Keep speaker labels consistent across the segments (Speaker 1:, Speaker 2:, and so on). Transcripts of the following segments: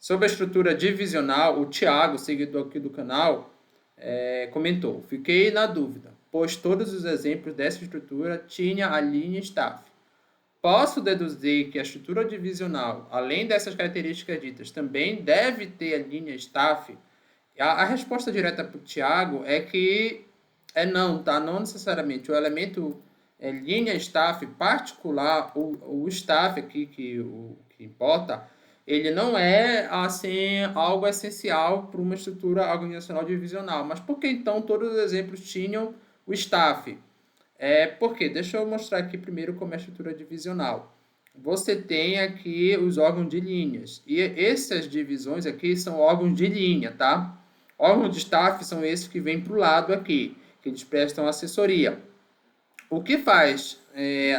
Speaker 1: Sobre a estrutura divisional, o Thiago, seguidor aqui do canal, comentou: fiquei na dúvida, pois todos os exemplos dessa estrutura tinham a linha staff. Posso deduzir que a estrutura divisional, além dessas características ditas, também deve ter a linha staff? A resposta direta para o Thiago é que não, tá? Não necessariamente. O elemento linha staff particular, o staff aqui que importa, ele não é assim algo essencial para uma estrutura organizacional divisional. Mas por que então todos os exemplos tinham o staff? Porque, deixa eu mostrar aqui primeiro como é a estrutura divisional. Você tem aqui os órgãos de linhas. E essas divisões aqui são órgãos de linha, tá? Órgãos de staff são esses que vêm para o lado aqui, que eles prestam assessoria. O que faz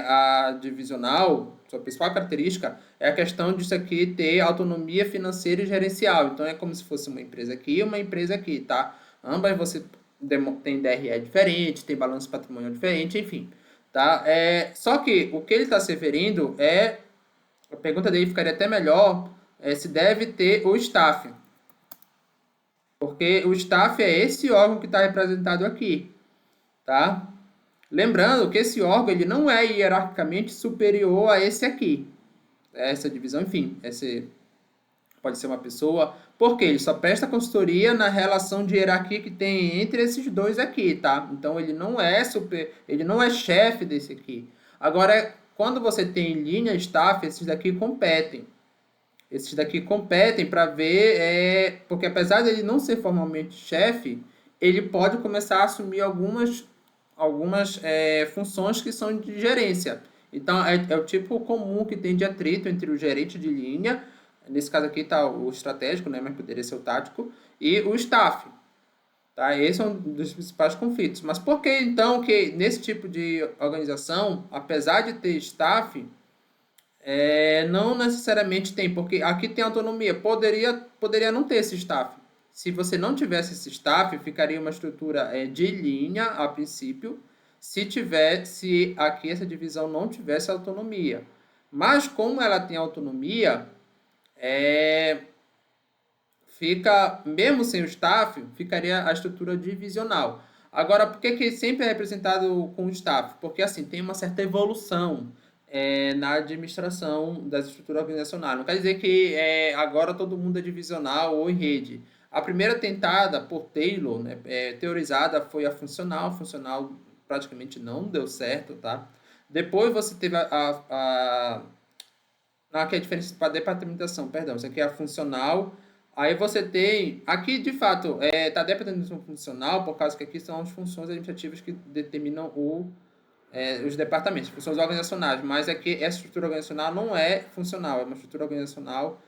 Speaker 1: a divisional, sua principal característica, é a questão disso aqui ter autonomia financeira e gerencial. Então, é como se fosse uma empresa aqui e uma empresa aqui, tá? Ambas você tem DRE diferente, tem balanço patrimonial diferente, enfim. Tá? Só que o que ele está se referindo a pergunta dele ficaria até melhor, se deve ter o staff. Porque o staff é esse órgão que está representado aqui, tá? Lembrando que esse órgão ele não é hierarquicamente superior a esse aqui. Essa divisão, enfim, esse pode ser uma pessoa, porque ele só presta consultoria na relação de hierarquia que tem entre esses dois aqui, tá? Então ele não é ele não é chefe desse aqui. Agora, quando você tem linha staff, esses daqui competem. Esses daqui competem para ver, porque apesar de ele não ser formalmente chefe, ele pode começar a assumir algumas funções que são de gerência. Então, é o tipo comum que tem de atrito entre o gerente de linha, nesse caso aqui está o estratégico, né, mas poderia ser o tático, e o staff. Tá? Esse é um dos principais conflitos. Mas por que então que nesse tipo de organização, apesar de ter staff, não necessariamente tem, porque aqui tem autonomia. Poderia não ter esse staff. Se você não tivesse esse staff, ficaria uma estrutura de linha a princípio, se aqui essa divisão não tivesse autonomia. Mas como ela tem autonomia, fica, mesmo sem o staff, ficaria a estrutura divisional. Agora, por que sempre é representado com o staff? Porque assim, tem uma certa evolução na administração das estruturas organizacionais. Não quer dizer que agora todo mundo é divisional ou em rede. A primeira tentada por Taylor, né, teorizada, foi a funcional. A funcional praticamente não deu certo, tá? Depois você teve aqui é a diferença para departamentação, perdão. Isso aqui é a funcional. Aí você tem, aqui de fato, está departamentação funcional, por causa que aqui são as funções administrativas que determinam os departamentos, funções organizacionais, mas aqui essa estrutura organizacional não é funcional, é uma estrutura organizacional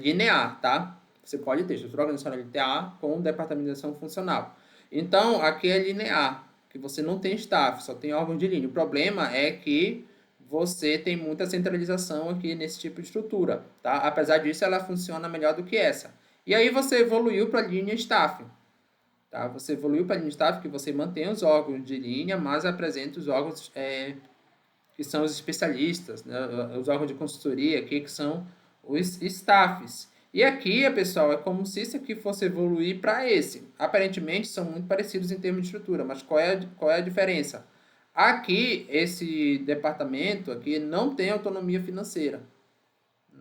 Speaker 1: linear, tá? Você pode ter estrutura organizacional linear com departamentação funcional. Então, aqui é linear, que você não tem staff, só tem órgão de linha. O problema é que você tem muita centralização aqui nesse tipo de estrutura, tá? Apesar disso, ela funciona melhor do que essa. E aí você evoluiu para a linha staff. Tá? Você evoluiu para a linha staff, que você mantém os órgãos de linha, mas apresenta os órgãos que são os especialistas, né? Os órgãos de consultoria aqui, que são os staffs. E aqui, pessoal, é como se isso aqui fosse evoluir para esse. Aparentemente, são muito parecidos em termos de estrutura, mas qual é a diferença? Aqui, esse departamento aqui não tem autonomia financeira,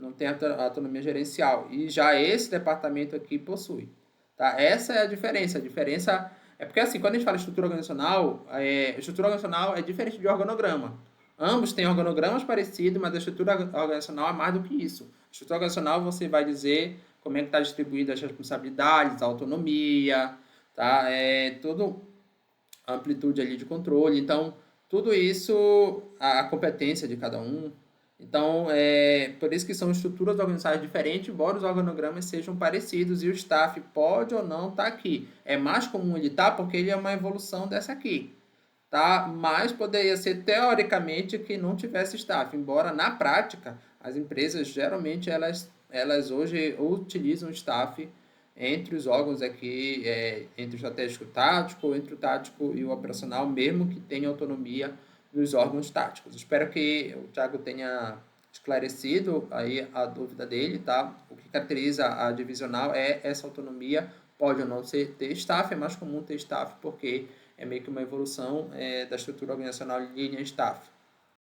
Speaker 1: não tem autonomia gerencial, e já esse departamento aqui possui. Tá? Essa é a diferença. A diferença é porque, assim, quando a gente fala estrutura organizacional é diferente de organograma. Ambos têm organogramas parecidos, mas a estrutura organizacional é mais do que isso. A estrutura organizacional você vai dizer como é que está distribuída as responsabilidades, a autonomia, tá? Tudo a amplitude ali de controle. Então, tudo isso, a competência de cada um. Então, por isso que são estruturas organizacionais diferentes, embora os organogramas sejam parecidos e o staff pode ou não estar aqui. É mais comum ele estar porque ele é uma evolução dessa aqui. Tá? Mas poderia ser teoricamente que não tivesse staff, embora na prática as empresas geralmente elas hoje utilizam staff entre os órgãos aqui, entre o estratégico tático, entre o tático e o operacional, mesmo que tenha autonomia nos órgãos táticos. Espero que o Thiago tenha esclarecido aí a dúvida dele, tá? O que caracteriza a divisional é essa autonomia, pode ou não ter staff, é mais comum ter staff porque é meio que uma evolução da estrutura organizacional em linha staff.